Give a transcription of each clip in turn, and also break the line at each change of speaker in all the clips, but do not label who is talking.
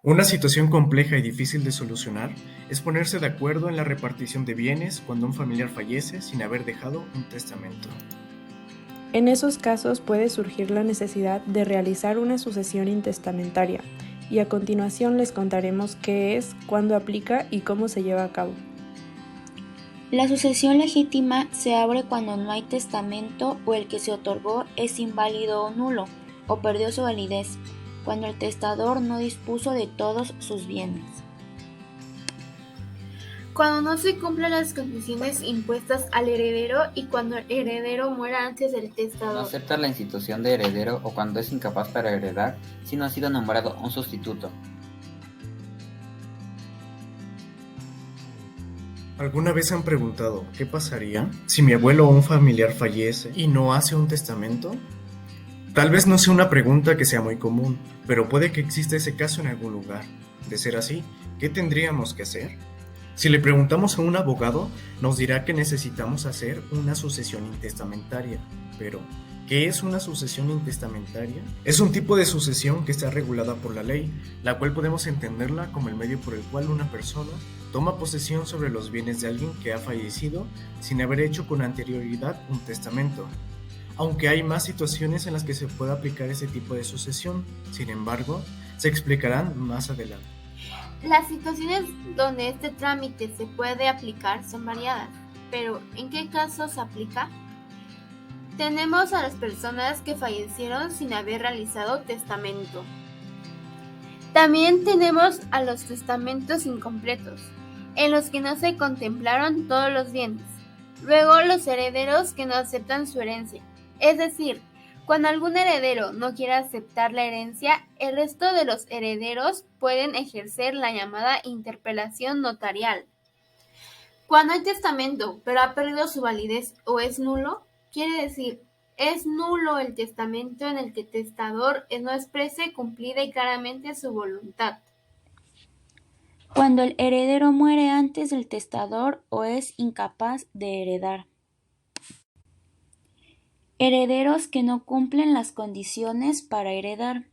Una situación compleja y difícil de solucionar es ponerse de acuerdo en la repartición de bienes cuando un familiar fallece sin haber dejado un testamento.
En esos casos puede surgir la necesidad de realizar una sucesión intestamentaria, y a continuación les contaremos qué es, cuándo aplica y cómo se lleva a cabo.
La sucesión legítima se abre cuando no hay testamento o el que se otorgó es inválido o nulo, o perdió su validez, cuando el testador no dispuso de todos sus bienes.
Cuando no se cumplen las condiciones impuestas al heredero y cuando el heredero muera antes del
No
testador.
acepta la institución de heredero o cuando es incapaz para heredar si no ha sido nombrado un sustituto.
¿Alguna vez han preguntado qué pasaría si mi abuelo o un familiar fallece y no hace un testamento? Tal vez no sea una pregunta que sea muy común, pero puede que exista ese caso en algún lugar. De ser así, ¿qué tendríamos que hacer? Si le preguntamos a un abogado, nos dirá que necesitamos hacer una sucesión intestamentaria. Pero, ¿qué es una sucesión intestamentaria? Es un tipo de sucesión que está regulada por la ley, la cual podemos entenderla como el medio por el cual una persona toma posesión sobre los bienes de alguien que ha fallecido sin haber hecho con anterioridad un testamento. Aunque hay más situaciones en las que se puede aplicar ese tipo de sucesión, sin embargo, se explicarán más adelante.
Las situaciones donde este trámite se puede aplicar son variadas, pero ¿en qué casos se aplica? Tenemos a las personas que fallecieron sin haber realizado testamento. También tenemos a los testamentos incompletos, en los que no se contemplaron todos los bienes. Luego los herederos que no aceptan su herencia, es decir, cuando algún heredero no quiere aceptar la herencia, el resto de los herederos pueden ejercer la llamada interpelación notarial. Cuando hay testamento, pero ha perdido su validez o es nulo, quiere decir, es nulo el testamento en el que el testador no exprese cumplida y claramente su voluntad.
Cuando el heredero muere antes del testador o es incapaz de heredar. Herederos que no cumplen las condiciones para heredar.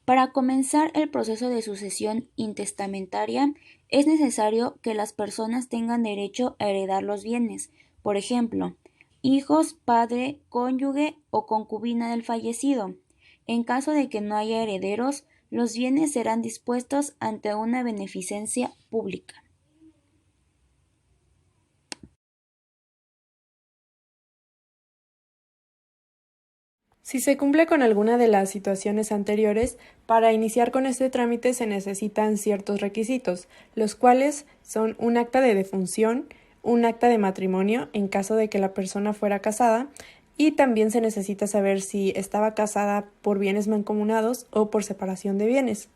Para comenzar el proceso de sucesión intestamentaria, es necesario que las personas tengan derecho a heredar los bienes, por ejemplo, hijos, padre, cónyuge o concubina del fallecido. En caso de que no haya herederos, los bienes serán dispuestos ante una beneficencia pública.
Si se cumple con alguna de las situaciones anteriores, para iniciar con este trámite se necesitan ciertos requisitos, los cuales son un acta de defunción, un acta de matrimonio en caso de que la persona fuera casada, y también se necesita saber si estaba casada por bienes mancomunados o por separación de bienes.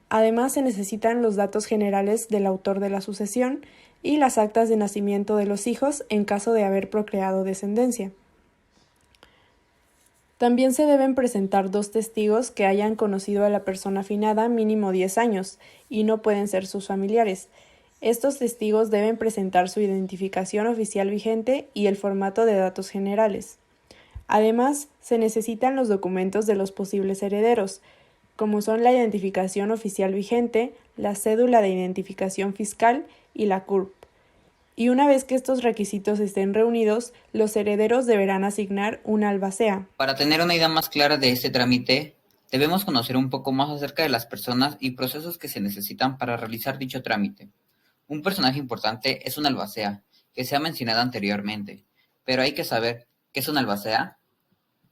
Además, se necesitan los datos generales del autor de la sucesión y las actas de nacimiento de los hijos en caso de haber procreado descendencia. También se deben presentar 2 testigos que hayan conocido a la persona finada mínimo 10 años y no pueden ser sus familiares. Estos testigos deben presentar su identificación oficial vigente y el formato de datos generales. Además, se necesitan los documentos de los posibles herederos, como son la identificación oficial vigente, la cédula de identificación fiscal y la CURP. Y una vez que estos requisitos estén reunidos, los herederos deberán asignar una albacea.
Para tener una idea más clara de este trámite, debemos conocer un poco más acerca de las personas y procesos que se necesitan para realizar dicho trámite. Un personaje importante es un albacea, que se ha mencionado anteriormente, pero hay que saber ¿qué es un albacea?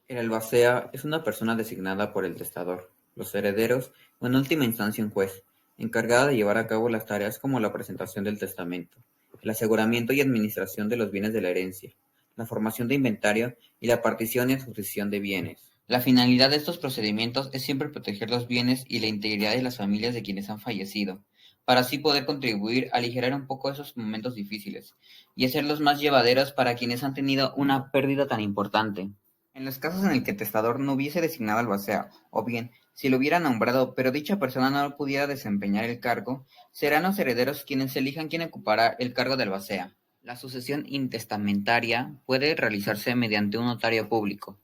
El albacea es una persona designada por el testador, los herederos o en última instancia un juez, encargada de llevar a cabo las tareas como la presentación del testamento, el aseguramiento y administración de los bienes de la herencia, la formación de inventario y la partición y adjudicación de bienes. La finalidad de estos procedimientos es siempre proteger los bienes y la integridad de las familias de quienes han fallecido, para así poder contribuir a aligerar un poco esos momentos difíciles y hacerlos más llevaderos para quienes han tenido una pérdida tan importante. En los casos en el que el testador no hubiese designado albacea, o bien, si lo hubiera nombrado, pero dicha persona no pudiera desempeñar el cargo, serán los herederos quienes elijan quién ocupará el cargo de albacea. La sucesión intestamentaria puede realizarse mediante un notario público.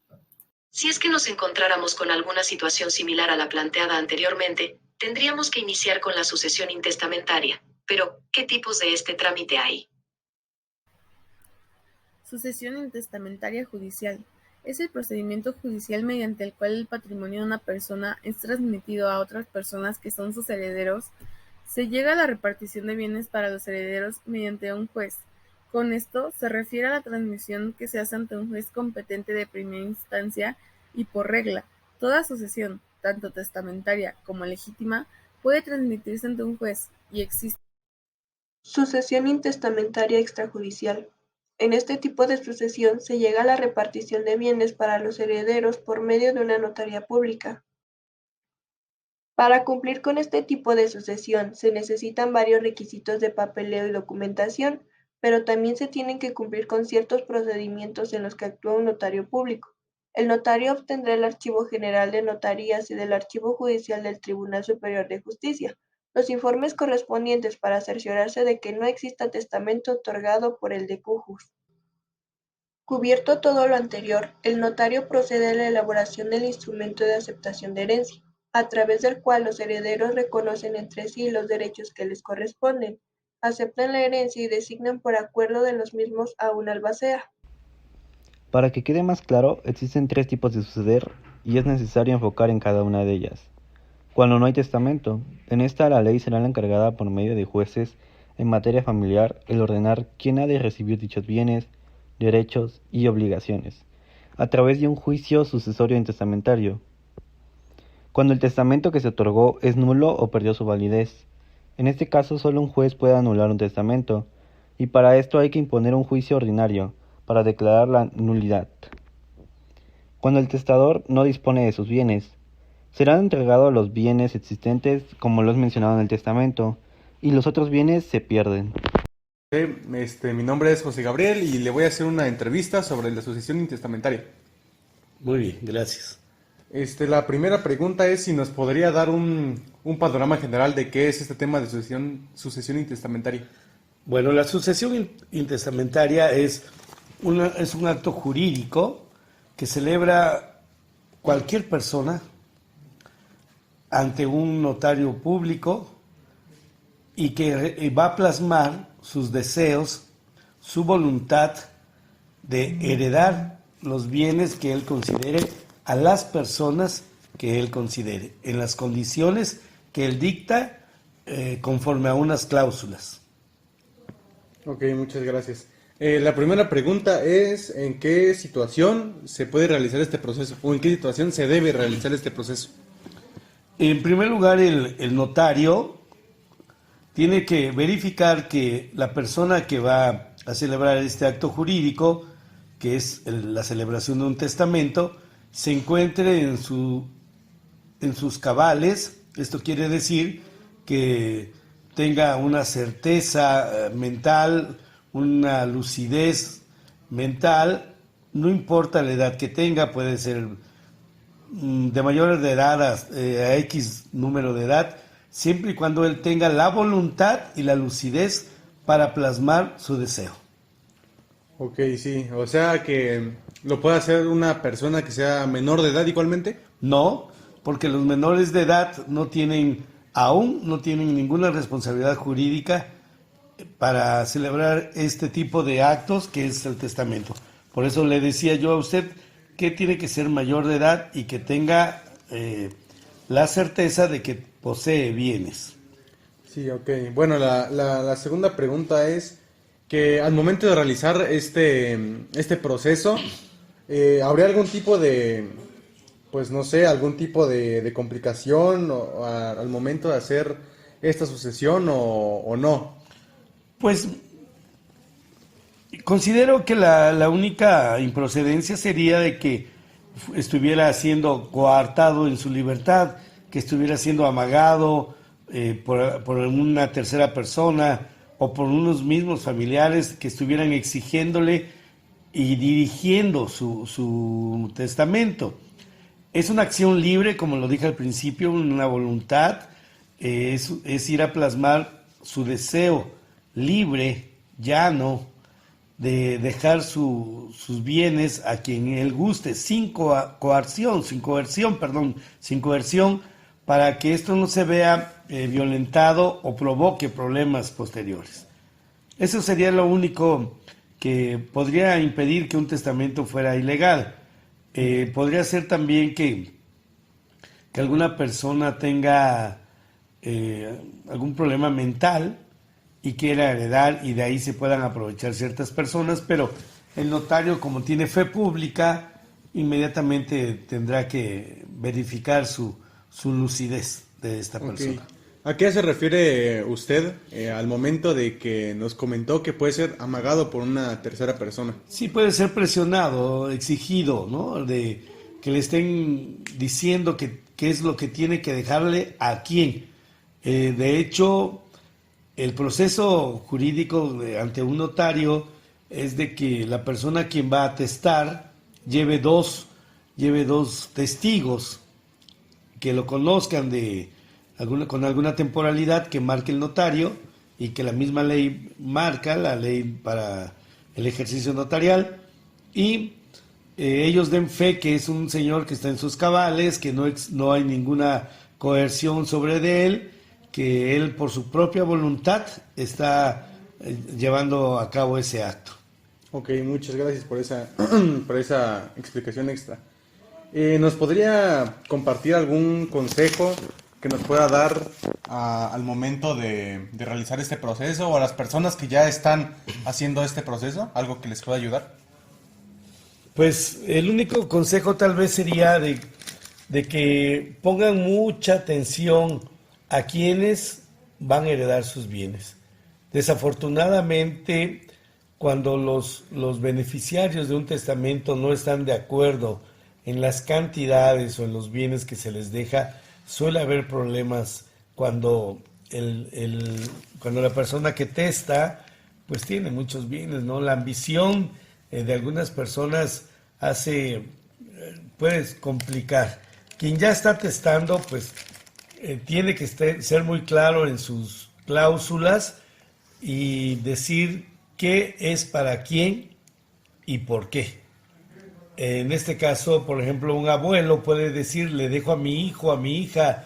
Si es que nos encontráramos con alguna situación similar a la planteada anteriormente, tendríamos que iniciar con la sucesión intestamentaria. Pero, ¿qué tipos de este trámite hay?
Sucesión intestamentaria judicial. Es el procedimiento judicial mediante el cual el patrimonio de una persona es transmitido a otras personas que son sus herederos. Se llega a la repartición de bienes para los herederos mediante un juez. Con esto se refiere a la transmisión que se hace ante un juez competente de primera instancia y por regla. Toda sucesión, tanto testamentaria como legítima, puede transmitirse ante un juez y existe.
Sucesión intestamentaria extrajudicial. En este tipo de sucesión se llega a la repartición de bienes para los herederos por medio de una notaría pública. Para cumplir con este tipo de sucesión se necesitan varios requisitos de papeleo y documentación, pero también se tienen que cumplir con ciertos procedimientos en los que actúa un notario público. El notario obtendrá el Archivo General de Notarías y del Archivo Judicial del Tribunal Superior de Justicia, los informes correspondientes para cerciorarse de que no exista testamento otorgado por el decujus. Cubierto todo lo anterior, el notario procede a la elaboración del instrumento de aceptación de herencia, a través del cual los herederos reconocen entre sí los derechos que les corresponden, aceptan la herencia y designan por acuerdo de los mismos a un albacea.
Para que quede más claro, existen 3 tipos de suceder y es necesario enfocar en cada una de ellas. Cuando no hay testamento, en esta la ley será la encargada por medio de jueces en materia familiar el ordenar quién ha de recibir dichos bienes, derechos y obligaciones, a través de un juicio sucesorio intestamentario. Cuando el testamento que se otorgó es nulo o perdió su validez. En este caso solo un juez puede anular un testamento, y para esto hay que imponer un juicio ordinario para declarar la nulidad. Cuando el testador no dispone de sus bienes, serán entregados los bienes existentes como los mencionado en el testamento, y los otros bienes se pierden.
Mi nombre es José Gabriel y le voy a hacer una entrevista sobre la sucesión intestamentaria.
Muy bien, gracias.
La primera pregunta es si nos podría dar un panorama general de qué es este tema de sucesión intestamentaria.
Bueno, la sucesión intestamentaria es un acto jurídico que celebra cualquier persona ante un notario público y que va a plasmar sus deseos, su voluntad de heredar los bienes que él considere a las personas que él considere, en las condiciones que él dicta conforme a unas cláusulas.
Ok, muchas gracias. La primera pregunta es ¿en qué situación se puede realizar este proceso o en qué situación se debe realizar este proceso?
En primer lugar, el notario tiene que verificar que la persona que va a celebrar este acto jurídico, que es la celebración de un testamento, se encuentre en sus cabales. Esto quiere decir que tenga una certeza mental, una lucidez mental, no importa la edad que tenga, puede ser de mayor de edad a X número de edad, siempre y cuando él tenga la voluntad y la lucidez para plasmar su deseo.
Ok, sí, o sea que lo puede hacer una persona que sea menor de edad igualmente.
No, porque los menores de edad aún no tienen ninguna responsabilidad jurídica para celebrar este tipo de actos que es el testamento. Por eso le decía yo a usted que tiene que ser mayor de edad y que tenga la certeza de que posee bienes.
Sí, ok. Bueno, la segunda pregunta es que al momento de realizar este proceso, ¿habría algún tipo de, pues no sé, algún tipo de complicación al momento de hacer esta sucesión o no?
Pues considero que la única improcedencia sería de que estuviera siendo coartado en su libertad, que estuviera siendo amagado por una tercera persona o por unos mismos familiares que estuvieran exigiéndole y dirigiendo su testamento. Es una acción libre, como lo dije al principio, una voluntad, es ir a plasmar su deseo libre, llano, de dejar sus bienes a quien él guste, sin coerción, para que esto no se vea violentado o provoque problemas posteriores. Eso sería lo único que podría impedir que un testamento fuera ilegal. Podría ser también que alguna persona tenga algún problema mental y quiera heredar, y de ahí se puedan aprovechar ciertas personas, pero el notario, como tiene fe pública, inmediatamente tendrá que verificar su lucidez de esta persona.
¿A qué se refiere usted al momento de que nos comentó que puede ser amagado por una tercera persona?
Sí, puede ser presionado, exigido, ¿no? De que le estén diciendo qué es lo que tiene que dejarle a quién. De hecho, el proceso jurídico ante un notario es de que la persona a quien va a atestar lleve dos testigos que lo conozcan con alguna temporalidad que marque el notario y que la misma ley marca, la ley para el ejercicio notarial, y ellos den fe que es un señor que está en sus cabales, que no hay ninguna coerción sobre de él, que él por su propia voluntad está llevando a cabo ese acto.
Ok, muchas gracias por esa explicación extra. ¿Nos podría compartir algún consejo que nos pueda dar al momento de realizar este proceso, o a las personas que ya están haciendo este proceso? ¿Algo que les pueda ayudar?
Pues el único consejo tal vez sería de que pongan mucha atención a quienes van a heredar sus bienes. Desafortunadamente, cuando los beneficiarios de un testamento no están de acuerdo en las cantidades o en los bienes que se les deja, suele haber problemas cuando cuando la persona que testa pues tiene muchos bienes, ¿no? La ambición de algunas personas puede complicar. Quien ya está testando pues tiene que ser muy claro en sus cláusulas y decir qué es para quién y por qué. En este caso, por ejemplo, un abuelo puede decir: le dejo a mi hijo, a mi hija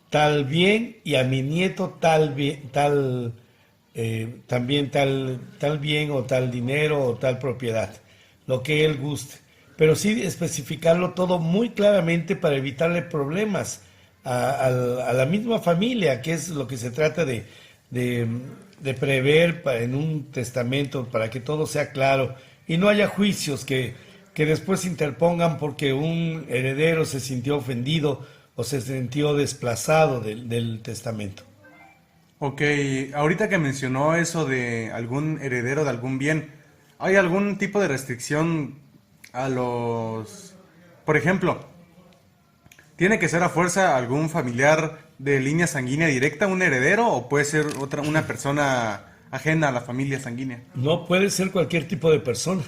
tal bien, y a mi nieto tal bien, también tal bien, o tal dinero, o tal propiedad, lo que él guste. Pero sí especificarlo todo muy claramente para evitarle problemas a la misma familia, que es lo que se trata de prever en un testamento, para que todo sea claro y no haya juicios que después se interpongan porque un heredero se sintió ofendido o se sintió desplazado del testamento.
Ok, ahorita que mencionó eso de algún heredero de algún bien, ¿hay algún tipo de restricción a los... Por ejemplo, ¿tiene que ser a fuerza algún familiar de línea sanguínea directa un heredero, o puede ser una persona ajena a la familia sanguínea?
No, puede ser cualquier tipo de persona.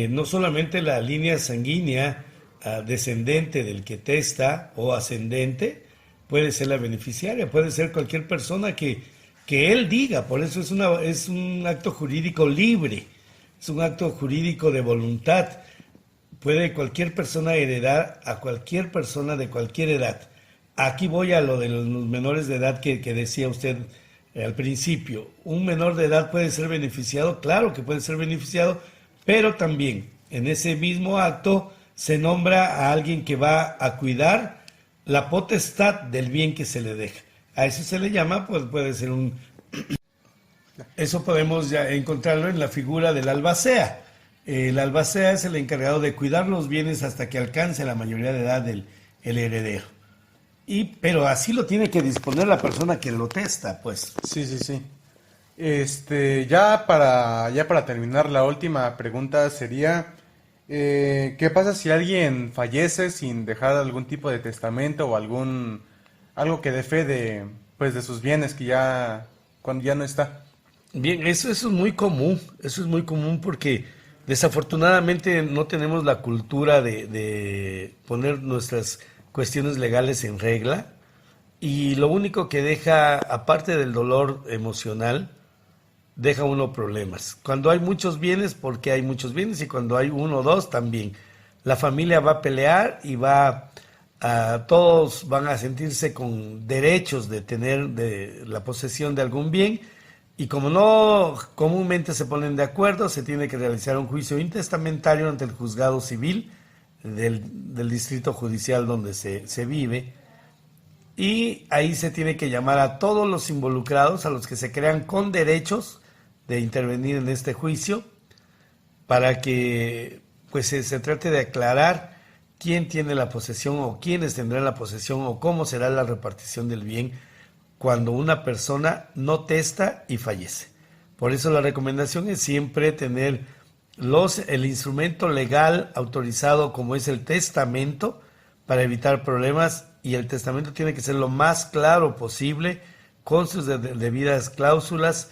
No solamente la línea sanguínea descendente del que testa o ascendente puede ser la beneficiaria, puede ser cualquier persona que él diga. Por eso es un acto jurídico libre, es un acto jurídico de voluntad. Puede cualquier persona heredar a cualquier persona de cualquier edad. Aquí voy a lo de los menores de edad que decía usted al principio. Un menor de edad puede ser beneficiado, claro que puede ser beneficiado, pero también en ese mismo acto se nombra a alguien que va a cuidar la potestad del bien que se le deja. A eso se le llama, pues puede ser eso podemos ya encontrarlo en la figura del albacea. El albacea es el encargado de cuidar los bienes hasta que alcance la mayoría de edad el heredero. Pero así lo tiene que disponer la persona que lo testa, pues.
Sí. Ya para terminar, la última pregunta sería, ¿qué pasa si alguien fallece sin dejar algún tipo de testamento o algo que dé fe de sus bienes cuando ya no está?
Bien, eso es muy común. Eso es muy común porque desafortunadamente no tenemos la cultura de poner nuestras cuestiones legales en regla, y lo único que deja, aparte del dolor emocional, deja uno problemas. Cuando hay muchos bienes, porque hay muchos bienes, y cuando hay uno o dos, también. La familia va a pelear y todos van a sentirse con derechos de tener la posesión de algún bien, y como no comúnmente se ponen de acuerdo, se tiene que realizar un juicio intestamentario ante el juzgado civil del distrito judicial donde se vive, y ahí se tiene que llamar a todos los involucrados, a los que se crean con derechos de intervenir en este juicio, para que pues se trate de aclarar quién tiene la posesión o quiénes tendrán la posesión o cómo será la repartición del bien cuando una persona no testa y fallece. Por eso la recomendación es siempre tener el instrumento legal autorizado, como es el testamento, para evitar problemas, y el testamento tiene que ser lo más claro posible, con sus debidas cláusulas,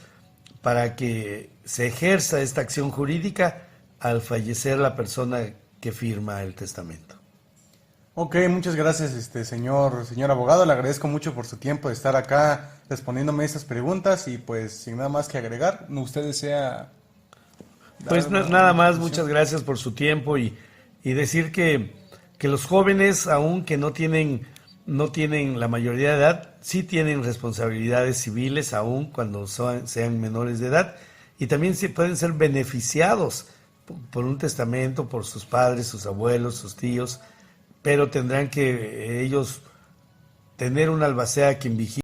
para que se ejerza esta acción jurídica al fallecer la persona que firma el testamento.
Ok, muchas gracias, señor abogado. Le agradezco mucho por su tiempo de estar acá respondiéndome esas preguntas, y pues sin nada más que agregar, ¿usted desea?
Pues nada más, muchas gracias por su tiempo, y decir que los jóvenes, aun que no tienen la mayoría de edad, sí tienen responsabilidades civiles aun cuando sean menores de edad, y también pueden ser beneficiados por un testamento, por sus padres, sus abuelos, sus tíos, pero tendrán que ellos tener un albacea quien vigile